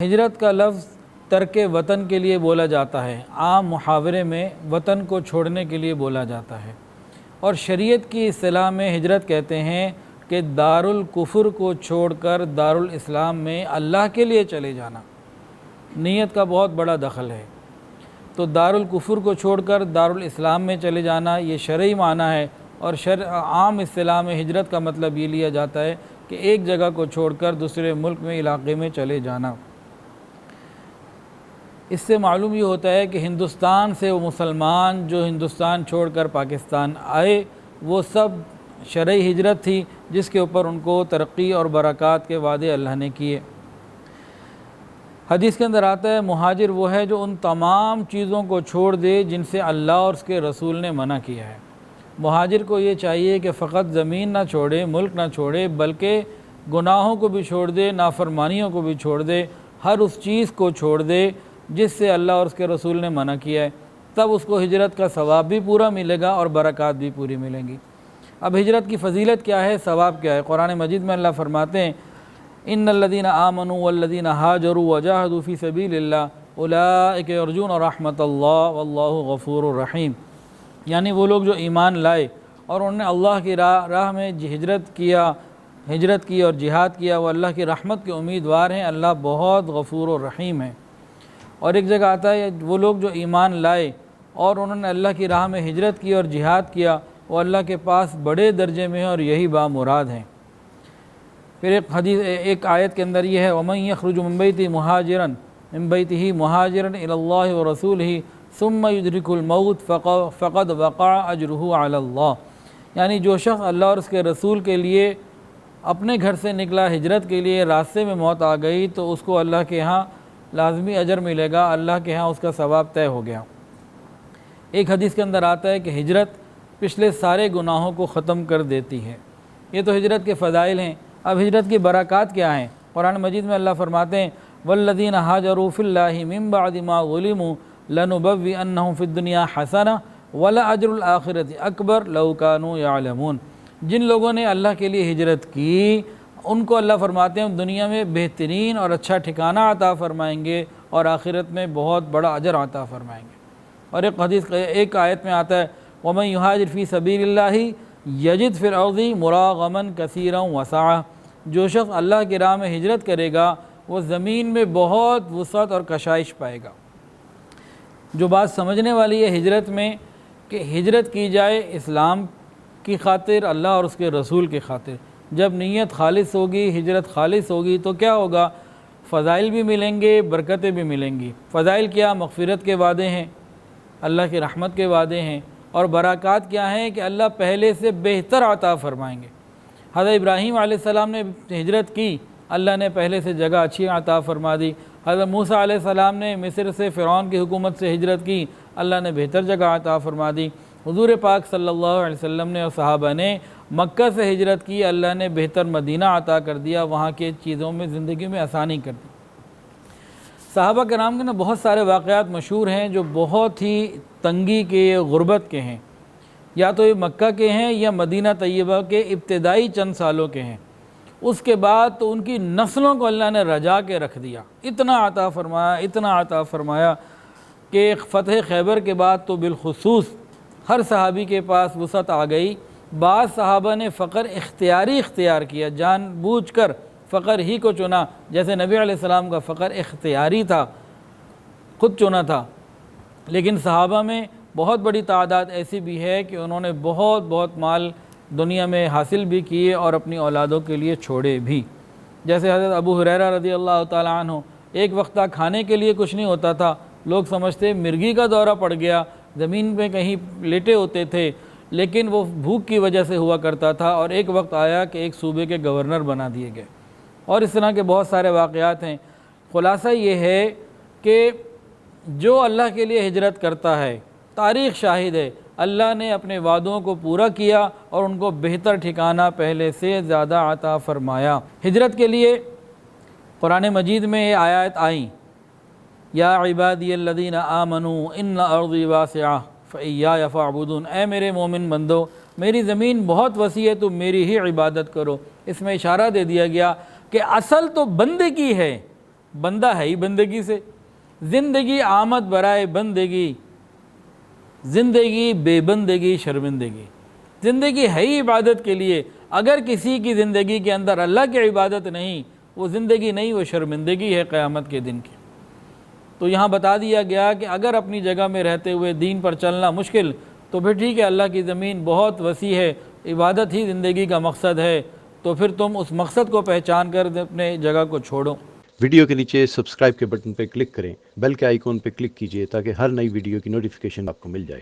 ہجرت کا لفظ ترک وطن کے لیے بولا جاتا ہے، عام محاورے میں وطن کو چھوڑنے کے لیے بولا جاتا ہے، اور شریعت کی اصطلاح میں ہجرت کہتے ہیں کہ دارالکفر کو چھوڑ کر دارالاسلام میں اللہ کے لیے چلے جانا۔ نیت کا بہت بڑا دخل ہے، تو دارالکفر کو چھوڑ کر دارالاسلام میں چلے جانا یہ شرعی معنی ہے، اور عام اصطلاح میں ہجرت کا مطلب یہ لیا جاتا ہے کہ ایک جگہ کو چھوڑ کر دوسرے ملک میں علاقے میں چلے جانا۔ اس سے معلوم یہ ہوتا ہے کہ ہندوستان سے وہ مسلمان جو ہندوستان چھوڑ کر پاکستان آئے وہ سب شرعی ہجرت تھی جس کے اوپر ان کو ترقی اور برکات کے وعدے اللہ نے کیے۔ حدیث کے اندر آتا ہے مہاجر وہ ہے جو ان تمام چیزوں کو چھوڑ دے جن سے اللہ اور اس کے رسول نے منع کیا ہے۔ مہاجر کو یہ چاہیے کہ فقط زمین نہ چھوڑے، ملک نہ چھوڑے، بلکہ گناہوں کو بھی چھوڑ دے، نافرمانیوں کو بھی چھوڑ دے، ہر اس چیز کو چھوڑ دے جس سے اللہ اور اس کے رسول نے منع کیا ہے، تب اس کو ہجرت کا ثواب بھی پورا ملے گا اور برکات بھی پوری ملیں گی۔ اب ہجرت کی فضیلت کیا ہے، ثواب کیا ہے؟ قرآن مجید میں اللہ فرماتے ہیں ان الذین آمنوا والذین ہاجروا وجاہدوا فی سبیل اللہ اولئک یرجون رحمت اللہ واللہ غفور الرحیم، یعنی وہ لوگ جو ایمان لائے اور انہوں نے اللہ کی راہ میں ہجرت کی اور جہاد کیا، وہ اللہ کی رحمت کے امیدوار ہیں، اللہ بہت غفور الرحیم ہے۔ اور ایک جگہ آتا ہے وہ لوگ جو ایمان لائے اور انہوں نے اللہ کی راہ میں ہجرت کی اور جہاد کیا وہ اللہ کے پاس بڑے درجے میں ہیں اور یہی بامراد ہیں۔ پھر ایک آیت کے اندر یہ ہے وَمَن يَخْرُجُ مِن بَيْتِهِ مُهَاجِرًا إِلَى اللَّهِ وَرَسُولِهِ ثُمَّ يُدْرِكُ الْمَوْتَ فَقَدْ وَقَعَ أَجْرُهُ عَلَى اللَّهِ، یعنی جو شخص اللہ اور اس کے رسول کے لیے اپنے گھر سے نکلا، ہجرت کے لیے راستے میں موت آ گئی تو اس کو اللہ کے ہاں لازمی اجر ملے گا، اللہ کے ہاں اس کا ثواب طے ہو گیا۔ ایک حدیث کے اندر آتا ہے کہ ہجرت پچھلے سارے گناہوں کو ختم کر دیتی ہے۔ یہ تو ہجرت کے فضائل ہیں۔ اب ہجرت کی برکات کیا ہیں؟ قرآن مجید میں اللہ فرماتے ہیں والذین ہاجروا فی اللہ من بعد ما ظلموا لنبوئنہم فی الدنیا حسنہ ولأجر الآخرۃ اکبر لو کانوا یعلمون، جن لوگوں نے اللہ کے لیے ہجرت کی ان کو اللہ فرماتے ہیں دنیا میں بہترین اور اچھا ٹھکانہ عطا فرمائیں گے اور آخرت میں بہت بڑا اجر عطا فرمائیں گے۔ اور ایک آیت میں آتا ہے وَمَن يُهَاجِرْ فِي سَبِيلِ اللَّهِ يَجِدْ فِي الْأَرْضِ مُرَاغَمًا كَثِيرًا وَسَعَةً، جو شخص اللہ کی راہ میں ہجرت کرے گا وہ زمین میں بہت وسعت اور کشائش پائے گا۔ جو بات سمجھنے والی ہے ہجرت میں کہ ہجرت کی جائے اسلام کی خاطر، اللہ اور اس کے رسول کی خاطر۔ جب نیت خالص ہوگی، ہجرت خالص ہوگی تو کیا ہوگا؟ فضائل بھی ملیں گے، برکتیں بھی ملیں گی۔ فضائل کیا؟ مغفرت کے وعدے ہیں، اللہ کی رحمت کے وعدے ہیں، اور برکات کیا ہیں کہ اللہ پہلے سے بہتر عطا فرمائیں گے۔ حضرت ابراہیم علیہ السلام نے ہجرت کی، اللہ نے پہلے سے جگہ اچھی عطا فرما دی۔ حضرت موسیٰ علیہ السلام نے مصر سے فرعون کی حکومت سے ہجرت کی، اللہ نے بہتر جگہ عطا فرما دی۔ حضور پاک صلی اللہ علیہ وسلم نے اور صحابہ نے مکہ سے ہجرت کی، اللہ نے بہتر مدینہ عطا کر دیا، وہاں کے چیزوں میں زندگی میں آسانی کر دی۔ صحابہ کرام کے بہت سارے واقعات مشہور ہیں جو بہت ہی تنگی کے، غربت کے ہیں، یا تو یہ مکہ کے ہیں یا مدینہ طیبہ کے ابتدائی چند سالوں کے ہیں۔ اس کے بعد تو ان کی نسلوں کو اللہ نے رجا کے رکھ دیا، اتنا عطا فرمایا کہ فتح خیبر کے بعد تو بالخصوص ہر صحابی کے پاس وسعت آ گئی۔ بعض صحابہ نے فقر اختیار کیا، جان بوجھ کر فقر ہی کو چنا، جیسے نبی علیہ السلام کا فقر اختیاری تھا، خود چنا تھا۔ لیکن صحابہ میں بہت بڑی تعداد ایسی بھی ہے کہ انہوں نے بہت مال دنیا میں حاصل بھی کیے اور اپنی اولادوں کے لیے چھوڑے بھی، جیسے حضرت ابو ہریرہ رضی اللہ تعالیٰ عنہ، ایک وقت کھانے کے لیے کچھ نہیں ہوتا تھا، لوگ سمجھتے مرغی کا دورہ پڑ گیا، زمین پہ کہیں لیٹے ہوتے تھے، لیکن وہ بھوک کی وجہ سے ہوا کرتا تھا، اور ایک وقت آیا کہ ایک صوبے کے گورنر بنا دیے گئے، اور اس طرح کے بہت سارے واقعات ہیں۔ خلاصہ یہ ہے کہ جو اللہ کے لیے ہجرت کرتا ہے، تاریخ شاہد ہے اللہ نے اپنے وعدوں کو پورا کیا اور ان کو بہتر ٹھکانہ پہلے سے زیادہ عطا فرمایا۔ ہجرت کے لیے قرآن مجید میں یہ آیات آئیں یا عبادی الذین آمنوا ان ارضی واسعہ فإیایا فاعبدون، اے میرے مومن بندو میری زمین بہت وسیع ہے، تم میری ہی عبادت کرو۔ اس میں اشارہ دے دیا گیا کہ اصل تو بندے کی ہے، بندہ ہے ہی بندگی سے، زندگی آمد برائے بندگی، زندگی بے بندگی شرمندگی، زندگی ہے ہی عبادت کے لیے، اگر کسی کی زندگی کے اندر اللہ کی عبادت نہیں، وہ زندگی نہیں، وہ شرمندگی ہے قیامت کے دن کی۔ تو یہاں بتا دیا گیا کہ اگر اپنی جگہ میں رہتے ہوئے دین پر چلنا مشکل، تو پھر ٹھیک ہے، اللہ کی زمین بہت وسیع ہے، عبادت ہی زندگی کا مقصد ہے، تو پھر تم اس مقصد کو پہچان کر اپنے جگہ کو چھوڑو۔ ویڈیو کے نیچے سبسکرائب کے بٹن پہ کلک کریں، بیل کے آئیکن پہ کلک کیجئے تاکہ ہر نئی ویڈیو کی نوٹیفیکیشن آپ کو مل جائے۔